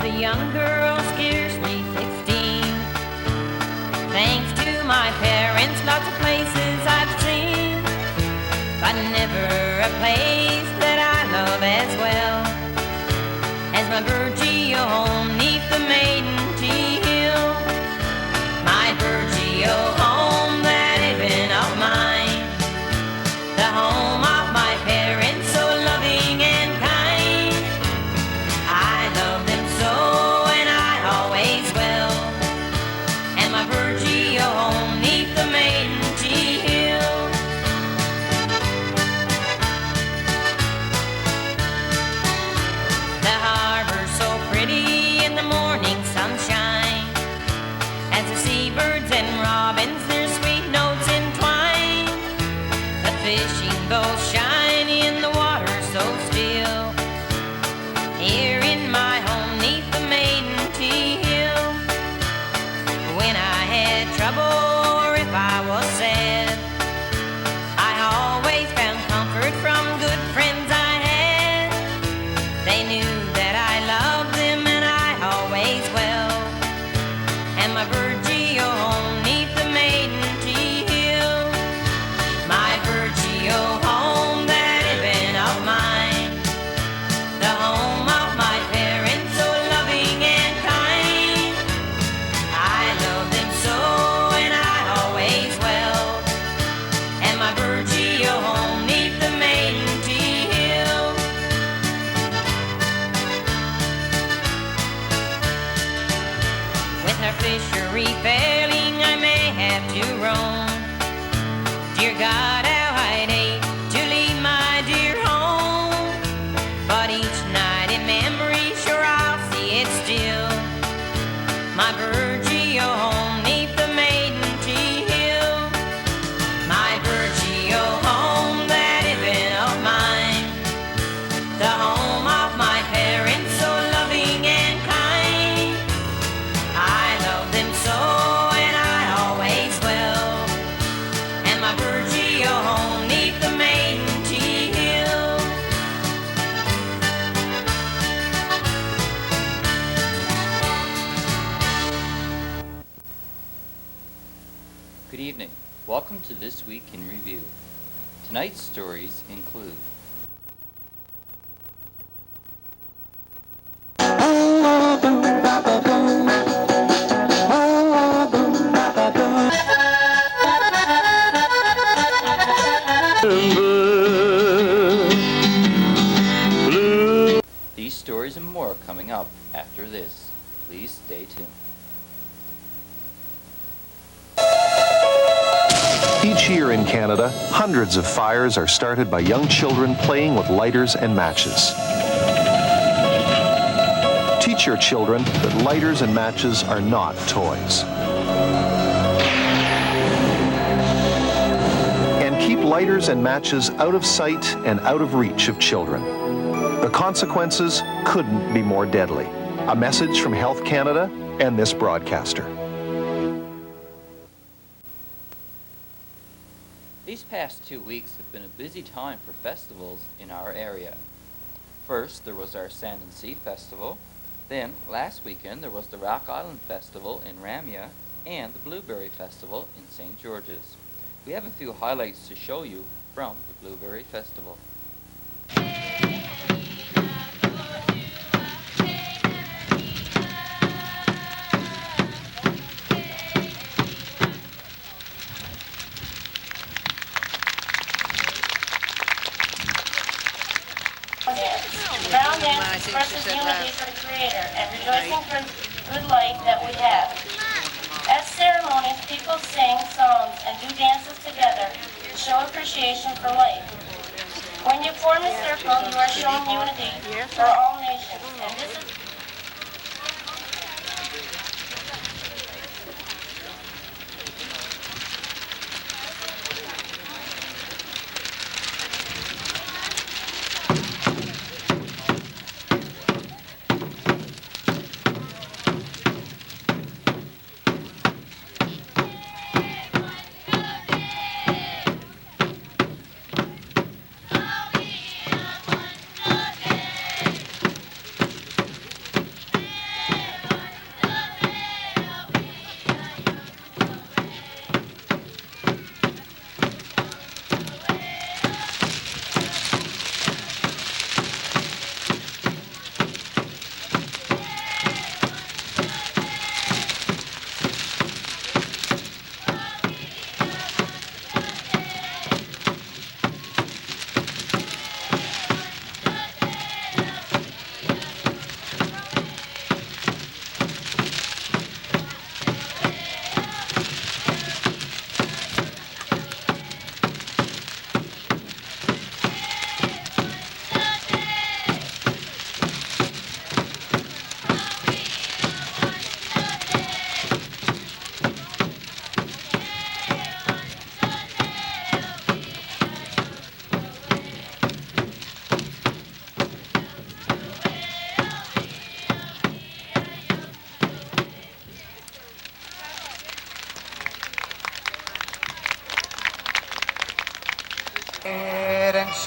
a young girl, scarcely 16. Thanks to my parents, lots of places I've seen, but never a place that I love as well as my Virgil home 'neath the maiden tea hill. My Virgil home, that heaven of mine, the home of my parents, so loving and kind. I love them so, and I always will. And my Virgil home 'neath the maiden tea hill. The harbor's so pretty in the morning sunshine, as the seabirds and robins their sweet notes entwine. The fishing goes shiny in the water so still, here in my home 'neath the maiden tea hill. When I had trouble or if I was sad, I always found comfort from good friends I had. They knew that I loved them and I always will. And my Virgil home 'neath the maiden tea hill. My Virgil home, that heaven of mine, the home of my parents, so loving and kind. I love them so, and I always will. And my Virgil home 'neath the maiden tea hill. With her fishery failing, I may have to roam. Dear God, how I'd hate to leave my dear home, but each night in memory, sure I'll see it still. My Virgil home 'neath the maiden tea hill. My Virgil home, that heaven of mine, the home of my parents, so loving and kind. I love them so, and I always will. And my Virgil home 'neath the maiden tea hill. Good evening. Welcome to This Week in Review. Tonight's stories include these stories and more coming up after this. Please stay tuned. Each year in Canada, hundreds of fires are started by young children playing with lighters and matches. Teach your children that lighters and matches are not toys. And keep lighters and matches out of sight and out of reach of children. The consequences couldn't be more deadly. A message from Health Canada and this broadcaster. These past 2 weeks have been a busy time for festivals in our area. First, there was our Sand and Sea Festival. Then, last weekend, there was the Rock Island Festival in Ramia and the Blueberry Festival in St. George's. We have a few highlights to show you from the Blueberry Festival. Brown dance expresses unity for the Creator and rejoicing for good life that we have. At ceremonies, people sing songs and do dances together to show appreciation for life. When you form a circle, you are showing unity for all nations, and this is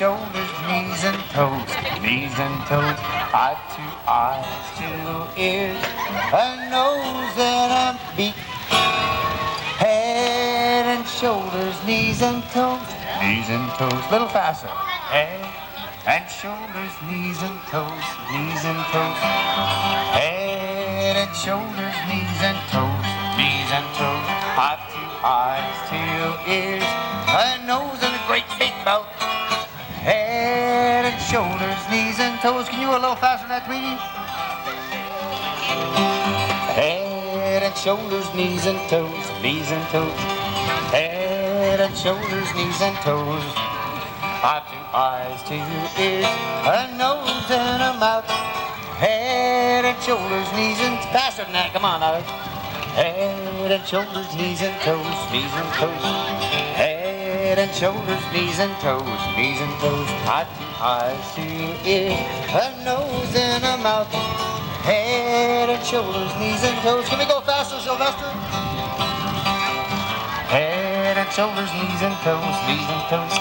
shoulders, knees and toes, knees and toes. I've 2 eyes, 2 ears, a nose and a beak. Head and shoulders, knees and toes, knees and toes. Little faster. Head and shoulders, knees and toes, knees and toes. Head and shoulders, knees and toes, knees and toes. I've 2 eyes, 2 ears, a nose and a great big mouth. Head and shoulders, knees and toes. Can you go a little faster than that, Tweety? Head and shoulders, knees and toes, knees and toes. Head and shoulders, knees and toes. I've 2 eyes, 2 ears, a nose and a mouth. Head and shoulders, knees and faster than that. Come on, Alex. Head and shoulders, knees and toes, knees and toes. Head and shoulders, knees and toes, knees and toes. I've 2 eyes, 2 ears, a nose and a mouth. Head and shoulders, knees and toes. Can we go faster, Sylvester? Head and shoulders, knees and toes, knees and toes.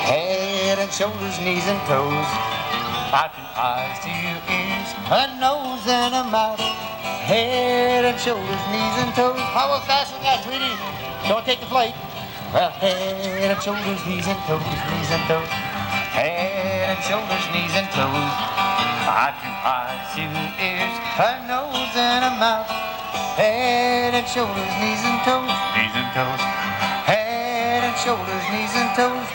Head and shoulders, knees and toes. I've 2 eyes, 2 ears, a nose and a mouth. Head and shoulders, knees and toes. How about faster than that, Tweety? Don't take the flight. Well, head and shoulders, knees and toes, knees and toes. Head and shoulders, knees and toes. I've 2 eyes, 2 ears, a nose and a mouth. Head and shoulders, knees and toes, knees and toes. Head and shoulders, knees and toes.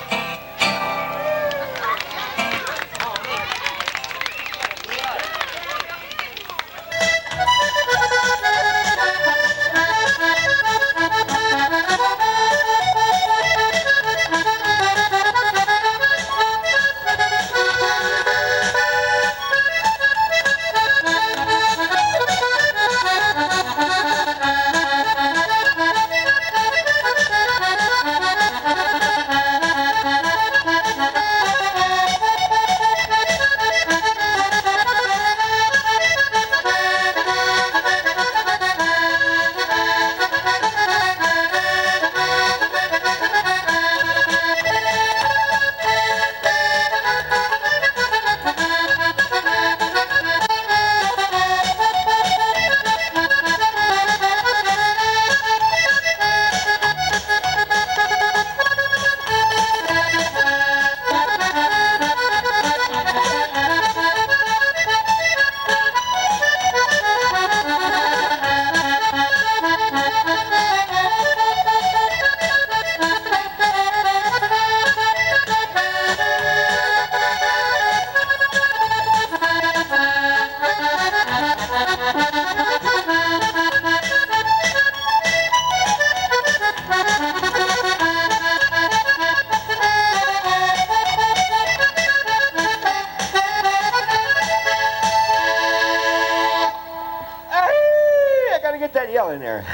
in there.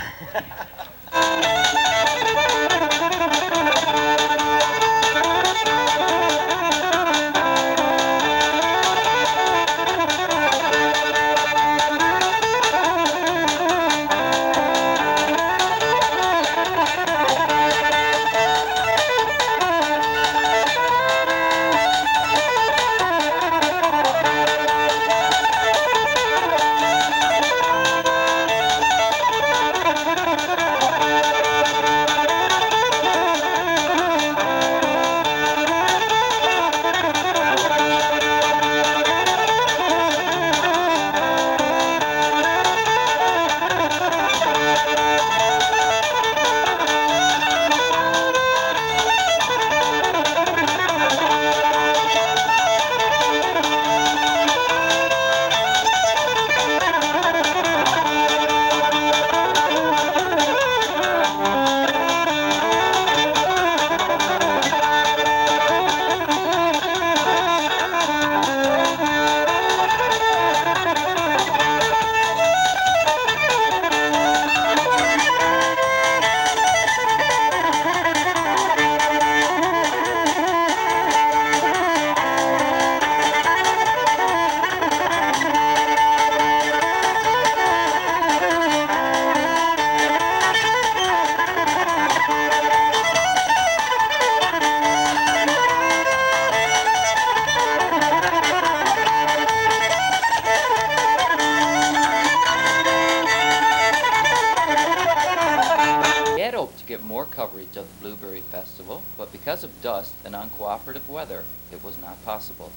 coverage of the Blueberry Festival, but because of dust and uncooperative weather, it was not possible.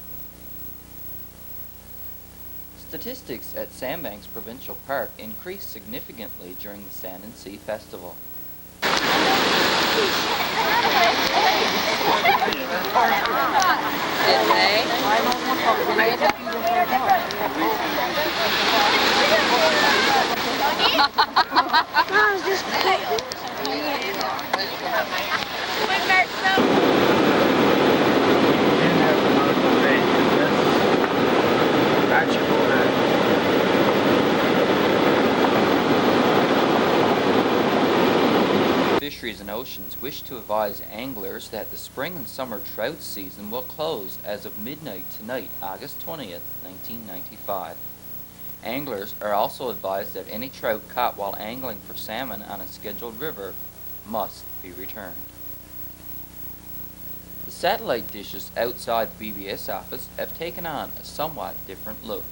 Statistics at Sandbanks Provincial Park increased significantly during the Sand and Sea Festival. Fisheries and Oceans wish to advise anglers that the spring and summer trout season will close as of midnight tonight, August 20th, 1995. Anglers are also advised that any trout caught while angling for salmon on a scheduled river must be returned. The satellite dishes outside BBS office have taken on a somewhat different look.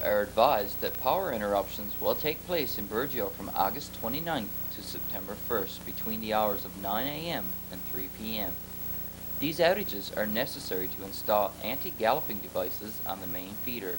Are advised that power interruptions will take place in Burgeo from August 29th to September 1st between the hours of 9 a.m. and 3 p.m. These outages are necessary to install anti-galloping devices on the main feeder.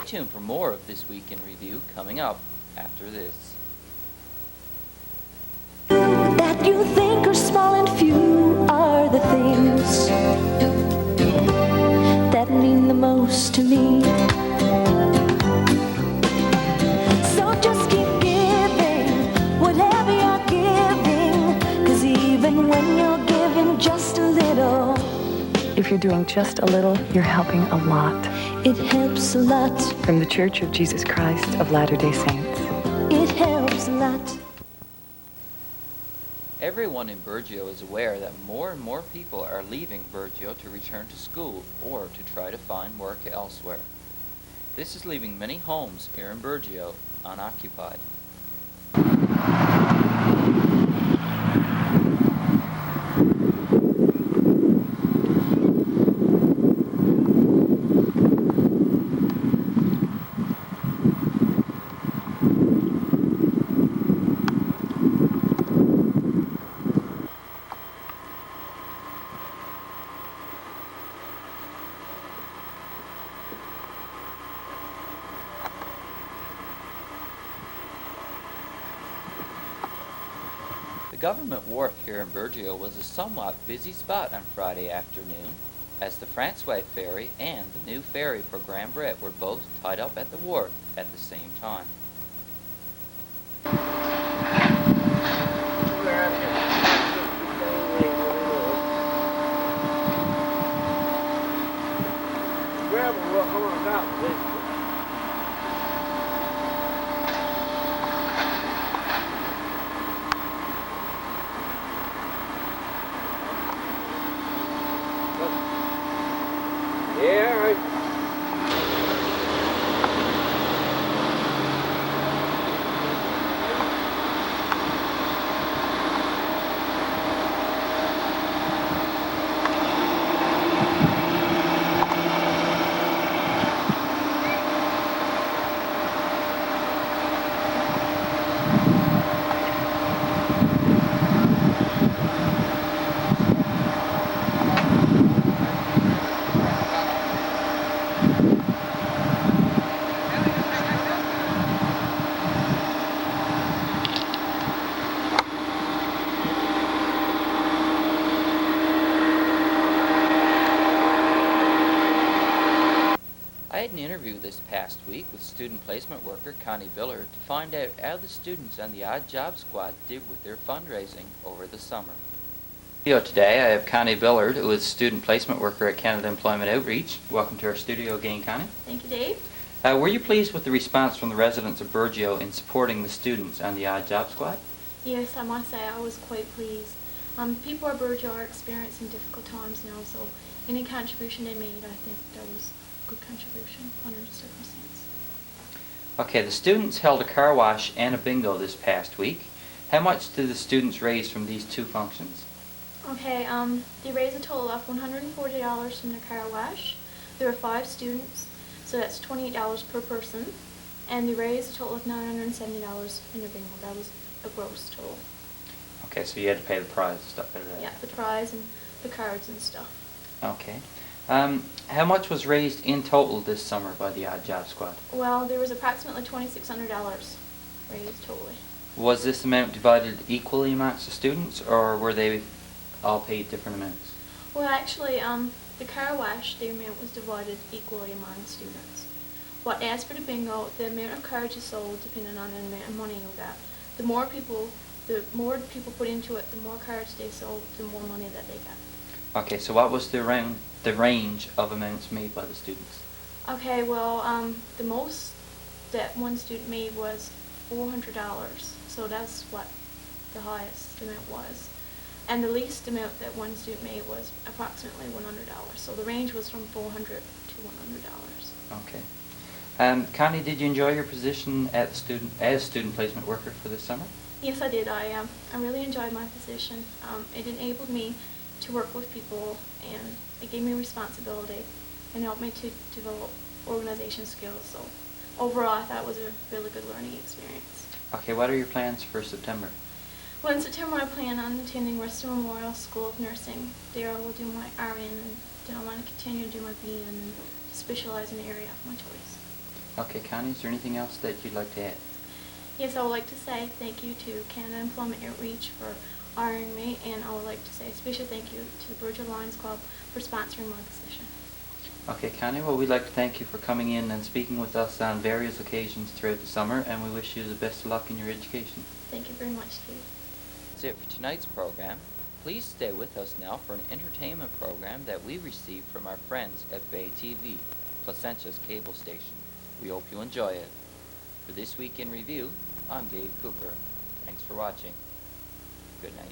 Stay tuned for more of This Week in Review coming up after this. That you think are small and few are the things that mean the most to me. So just keep giving whatever you're giving, 'cause even when you're giving just a little, if you're doing just a little, you're helping a lot. it helps a lot. From the Church of Jesus Christ of Latter-day Saints. It helps a lot. Everyone in Burgeo is aware that more and more people are leaving Burgeo to return to school or to try to find work elsewhere. This is leaving many homes here in Burgeo unoccupied. The government wharf here in Burgeo was a somewhat busy spot on Friday afternoon, as the Francois ferry and the new ferry for Grand Bruit were both tied up at the wharf at the same time. I had an interview this past week with student placement worker Connie Billard to find out how the students on the Odd Job Squad did with their fundraising over the summer. Today I have Connie Billard, who is student placement worker at Canada Employment Outreach. Welcome to our studio again, Connie. Thank you, Dave. Were you pleased with the response from the residents of Burgeo in supporting the students on the Odd Job Squad? Yes, I must say I was quite pleased. People at Burgeo are experiencing difficult times now, so any contribution they made, I think that was a good contribution under the circumstance. Okay, the students held a car wash and a bingo this past week. How much did the students raise from these two functions? Okay, they raised a total of $140 from their car wash. There were 5 students, so that's $28 per person, and they raised a total of $970 in their bingo. That was a gross total. Okay, so you had to pay the prize and stuff like that? Yeah, the prize and the cards and stuff. Okay. How much was raised in total this summer by the Odd Job Squad? Well, there was approximately $2,600 raised totally. Was this amount divided equally amongst the students, or were they all paid different amounts? Well, actually, the car wash, the amount was divided equally among students. But as for the bingo, the amount of cards you sold depended on the amount of money you got. The more people put into it, the more cards they sold, the more money that they got. Okay, so what was the range of amounts made by the students? Okay, well, the most that one student made was $400, so that's what the highest amount was. And the least amount that one student made was approximately $100, so the range was from $400 to $100. Okay. Connie, did you enjoy your position as student placement worker for this summer? Yes, I did. I really enjoyed my position. It enabled me to work with people, and it gave me responsibility and helped me to develop organization skills. So overall, I thought it was a really good learning experience. Okay, what are your plans for September? Well, in September, I plan on attending Worcester Memorial School of Nursing. There I will do my RN, and then I want to continue to do my BN and specialize in the area of my choice. Okay, Connie, is there anything else that you'd like to add? Yes, I would like to say thank you to Canada Employment Outreach for hiring me, and I would like to say a special thank you to the Burgeo Lions Club for sponsoring my position. Okay, Connie, well, we'd like to thank you for coming in and speaking with us on various occasions throughout the summer, and we wish you the best of luck in your education. Thank you very much, Steve. That's it for tonight's program. Please stay with us now for an entertainment program that we received from our friends at Bay TV, Placenta's cable station. We hope you enjoy it. For This Week in Review, I'm Dave Cooper. Thanks for watching. Good night.